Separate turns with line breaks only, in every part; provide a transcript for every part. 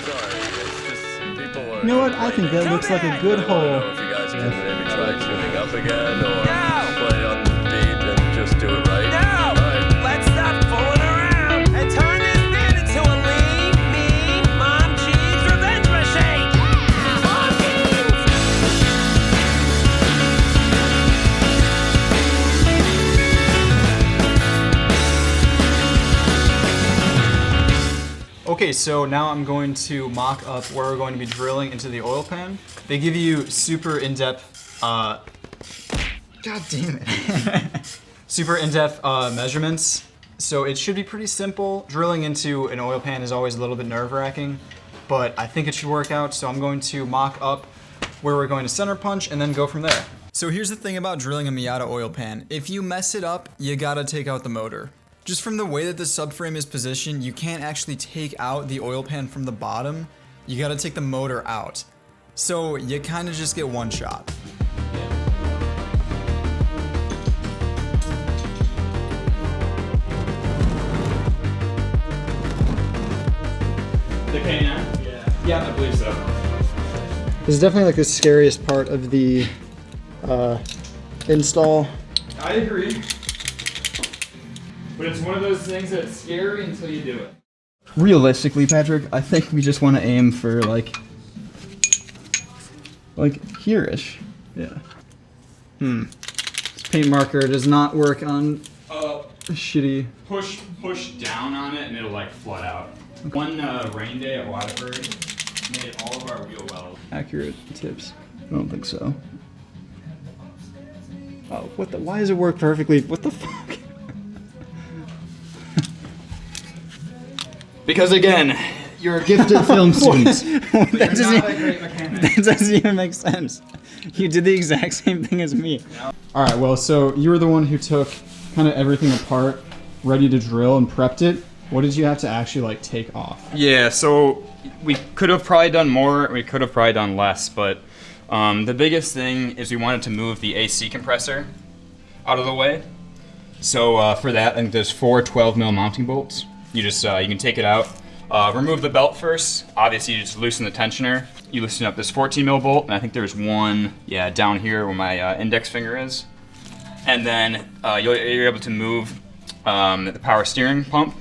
Sorry, it's just people are.
You know what? I think that looks like a good
I don't
hole.
know if you guys can maybe try tuning up again or play on the beat and just do it right.
No!
Alright.
Let's stop fooling around and turn this band into a lean, mean, mom cheese revenge machine!
Okay, so now I'm going to mock up where we're going to be drilling into the oil pan. They give you super in-depth, God damn it. Super in-depth measurements. So it should be pretty simple. Drilling into an oil pan is always a little bit nerve-wracking, but I think it should work out. So I'm going to mock up where we're going to center punch and then go from there. So here's the thing about drilling a Miata oil pan. If you mess it up, you gotta take out the motor. Just from the way that the subframe is positioned, you can't actually take out the oil pan from the bottom. You gotta take the motor out. So you kind of just get one shot.
The K9? Yeah, I believe so.
This is definitely like the scariest part of the install.
I agree. But it's one of those things that's scary until you do it.
Realistically, Patrick, I think we just want to aim for like here-ish. Yeah. This paint marker does not work on shitty.
Push down on it and it'll like flood out. One rain day at Waterbury made all of our wheel wells.
Accurate tips. I don't think so. Oh, what the? Why does it work perfectly? What the fuck?
Because again, you're a gifted film student.
That doesn't even make sense. You did the exact same thing as me. All right, well, so you were the one who took kind of everything apart, ready to drill and prepped it. What did you have to actually like take off?
Yeah, so we could have probably done more, we could have probably done less, but the biggest thing is we wanted to move the AC compressor out of the way. So for that, I think there's 4 12mm mounting bolts. You just, you can take it out. Remove the belt first. Obviously, you just loosen the tensioner. You loosen up this 14mm bolt, and I think there's one, down here where my index finger is. And then you're able to move the power steering pump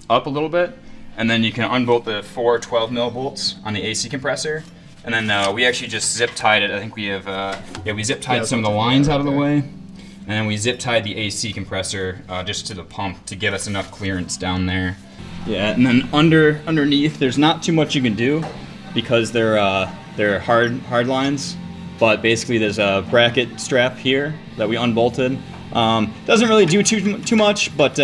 up a little bit, and then you can unbolt the 4 12mm bolts on the AC compressor. And then we actually just zip tied it. I think we have, we zip tied some of the lines out of the way. And then we zip tied the AC compressor just to the pump to give us enough clearance down there. Yeah, and then underneath, there's not too much you can do because they're hard lines. But basically, there's a bracket strap here that we unbolted. Doesn't really do too much, but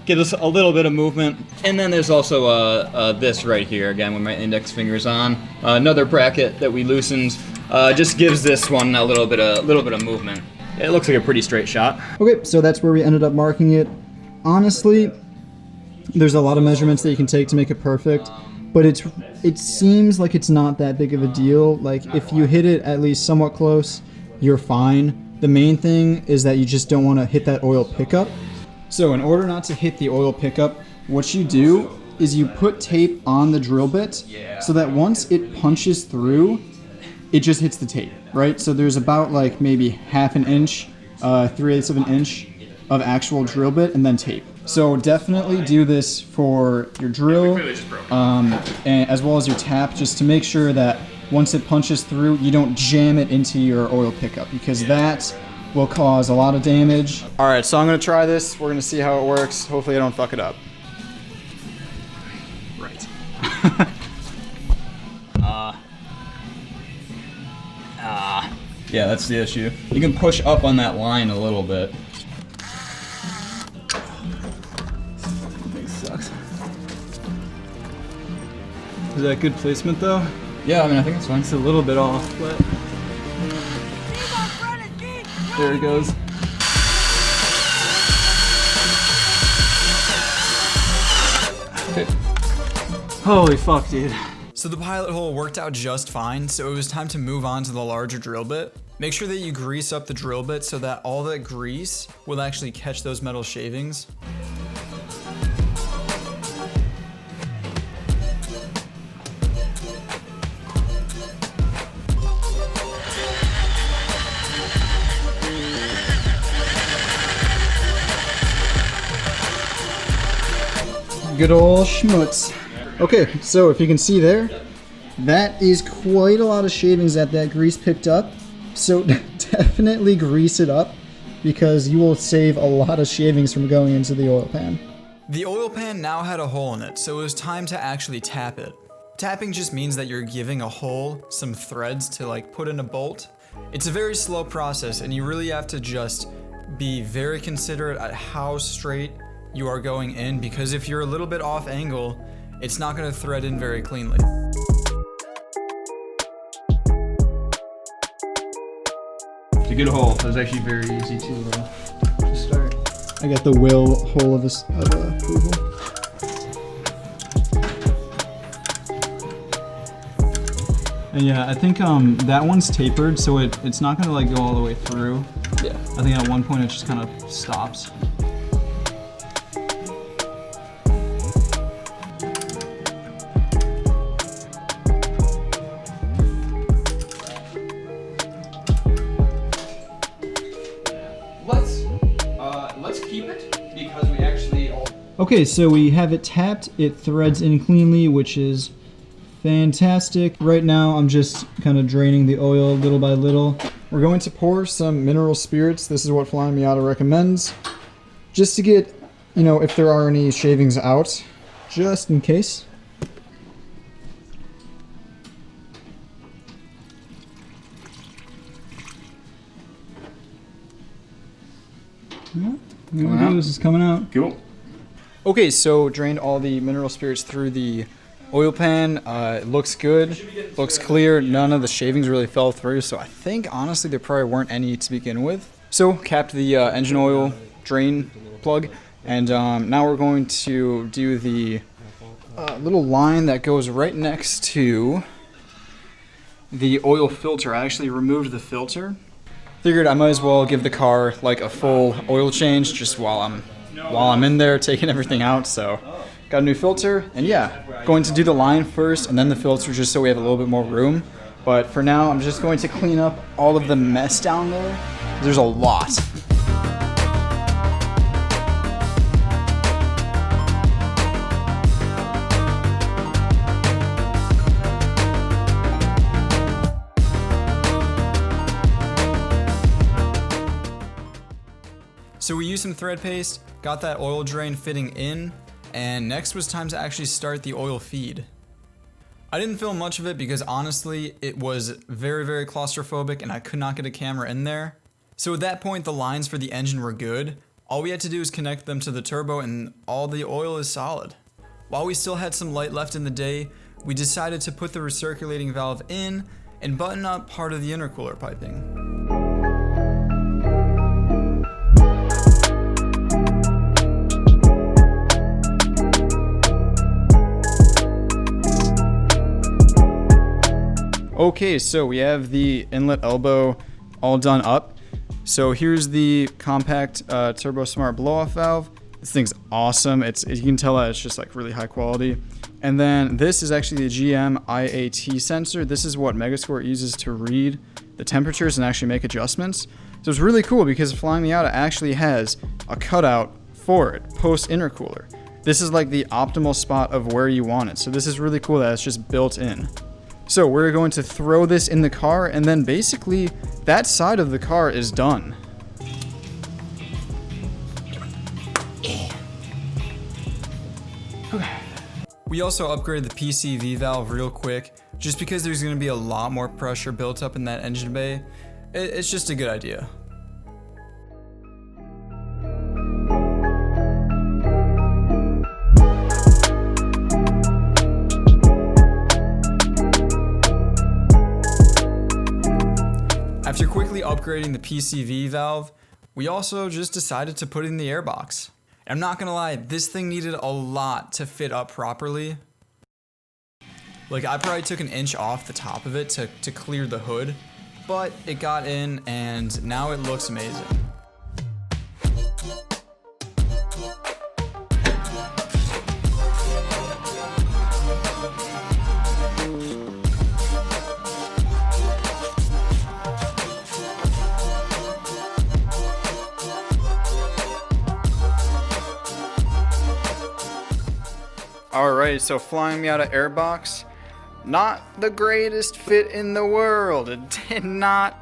gives us a little bit of movement. And then there's also this right here again with my index fingers on. Another bracket that we loosened just gives this one a little bit of movement. It looks like a pretty straight shot.
Okay, so that's where we ended up marking it. Honestly, there's a lot of measurements that you can take to make it perfect, but it seems like it's not that big of a deal. Like if you hit it at least somewhat close, you're fine. The main thing is that you just don't want to hit that oil pickup. So in order not to hit the oil pickup, what you do is you put tape on the drill bit so that once it punches through, it just hits the tape, right? So there's about like maybe half an inch, 3/8 of an inch of actual drill bit and then tape. So definitely do this for your drill and as well as your tap, just to make sure that once it punches through, you don't jam it into your oil pickup because that will cause a lot of damage. All right, so I'm gonna try this. We're gonna see how it works. Hopefully I don't fuck it up. Right.
Yeah, that's the issue. You can push up on that line a little bit.
Thing sucks. Is that good placement though?
Yeah, I mean, I think it's fine.
It's a little bit off, but there it goes. Okay. Holy fuck, dude. So the pilot hole worked out just fine, so it was time to move on to the larger drill bit. Make sure that you grease up the drill bit so that all that grease will actually catch those metal shavings. good old schmutz. Okay, so if you can see there, that is quite a lot of shavings that grease picked up. So definitely grease it up because you will save a lot of shavings from going into the oil pan.
The oil pan now had a hole in it, so it was time to actually tap it. Tapping just means that you're giving a hole some threads to like put in a bolt. It's a very slow process and you really have to just be very considerate at how straight you are going in, because if you're a little bit off angle, it's not going to thread in very cleanly.
To get a hole, it was actually very easy to start.
I got the will hole of approval. And yeah, I think that one's tapered, so it's not gonna like go all the way through.
Yeah.
I think at one point it just kind of stops.
Let's keep it because we actually.
Okay, so we have it tapped. It threads in cleanly, which is fantastic. Right now, I'm just kind of draining the oil little by little. We're going to pour some mineral spirits. This is what Flying Miata recommends, just to get, you know, if there are any shavings out, just in case. Yeah, this is coming out.
Cool.
Okay, so drained all the mineral spirits through the oil pan. It looks good, looks clear. None of the shavings really fell through, so I think honestly there probably weren't any to begin with. So capped the engine oil drain plug, and now we're going to do the little line that goes right next to the oil filter. I actually removed the filter. Figured I might as well give the car like a full oil change just while I'm in there taking everything out. So got a new filter, and yeah, going to do the line first and then the filter just so we have a little bit more room. But for now, I'm just going to clean up all of the mess down there. There's a lot.
So we used some thread paste, got that oil drain fitting in, and next was time to actually start the oil feed. I didn't film much of it because honestly, it was very, very claustrophobic and I could not get a camera in there. So at that point, the lines for the engine were good. All we had to do is connect them to the turbo and all the oil is solid. While we still had some light left in the day, we decided to put the recirculating valve in and button up part of the intercooler piping.
Okay, so we have the inlet elbow all done up. So here's the compact Turbo Smart blow-off valve. This thing's awesome. You can tell that it's just like really high quality. And then this is actually the GM IAT sensor. This is what Megasquirt uses to read the temperatures and actually make adjustments. So it's really cool because Flying Miata actually has a cutout for it, post intercooler. This is like the optimal spot of where you want it. So this is really cool that it's just built in. So we're going to throw this in the car, and then basically that side of the car is done.
We also upgraded the PCV valve real quick, just because there's going to be a lot more pressure built up in that engine bay. It's just a good idea. After quickly upgrading the PCV valve, we also just decided to put in the airbox. I'm not gonna lie, this thing needed a lot to fit up properly. Like I probably took an inch off the top of it to clear the hood, but it got in and now it looks amazing.
Alright, so flying Miata Airbox, not the greatest fit in the world. It did not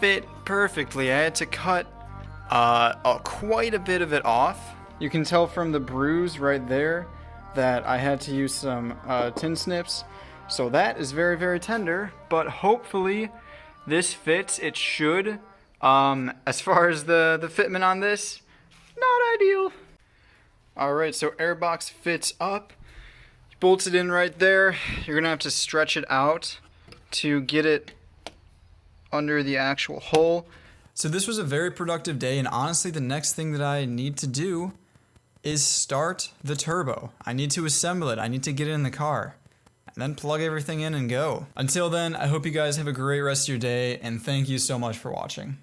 fit perfectly. I had to cut quite a bit of it off. You can tell from the bruise right there that I had to use some tin snips. So that is very, very tender, but hopefully this fits. It should. As far as the fitment on this, not ideal. Alright, so Airbox fits up. Bolts it in right there. You're gonna have to stretch it out to get it under the actual hole.
So this was a very productive day, and honestly the next thing that I need to do is start the turbo. I need to assemble it. I need to get it in the car. And then plug everything in and go. Until then, I hope you guys have a great rest of your day, and thank you so much for watching.